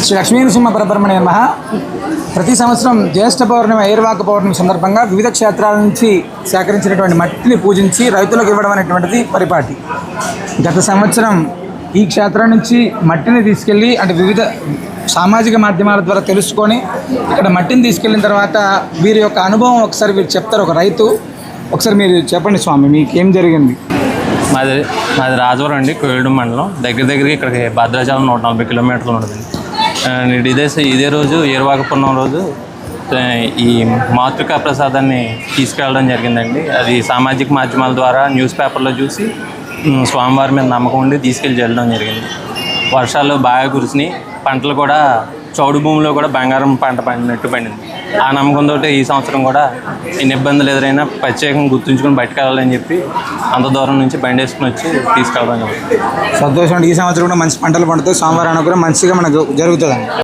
శ్రీ లక్ష్మీనరసింహ పరబ్రహ్మణే నమః. ప్రతి సంవత్సరం జ్యేష్ఠ పౌర్ణమి ఐర్వాక పౌర్ణమి సందర్భంగా వివిధ క్షేత్రాల నుంచి సేకరించినటువంటి మట్టిని పూజించి రైతులకు ఇవ్వడం అనేటువంటిది పరిపాటి. గత సంవత్సరం ఈ క్షేత్రం నుంచి మట్టిని తీసుకెళ్ళి అంటే వివిధ సామాజిక మాధ్యమాల ద్వారా తెలుసుకొని ఇక్కడ మట్టిని తీసుకెళ్ళిన తర్వాత వీరి యొక్క అనుభవం ఒకసారి వీరు చెప్తారు. ఒక రైతు ఒకసారి మీరు చెప్పండి స్వామి, మీకు ఏం జరిగింది? మాది రాజవరం అండి, కోయిలూరు మండలం. దగ్గరికి ఇక్కడికి భద్రాచలం 140 కిలోమీటర్లు ఉంటుంది. ఇదే రోజు ఏరువాక పూర్ణం రోజు ఈ మాతృకా ప్రసాదాన్ని తీసుకెళ్ళడం జరిగిందండి. అది సామాజిక మాధ్యమాల ద్వారా న్యూస్ పేపర్లో చూసి స్వామివారి మీద నమ్మకం ఉండి తీసుకెళ్ళి వెళ్ళడం జరిగింది. వర్షాలు బాగా కురిసినాయి, పంటలు కూడా చౌడు భూమిలో కూడా బంగారం పంట పండినట్టు పండింది. ఆ నమ్మకంతో ఈ సంవత్సరం కూడా ఎన్ని ఇబ్బందులు ఎదురైనా ప్రత్యేకంగా గుర్తుంచుకొని బయటకెళ్ళాలని చెప్పి అంత దూరం నుంచి బండి వేసుకుని వచ్చి తీసుకెళ్ళడం జరిగింది. సంతోషం. ఈ సంవత్సరం కూడా మంచి పంటలు పండుతాయి, స్వామివారి అనుగ్రహం మంచిగా మనకు జరుగుతుందండి.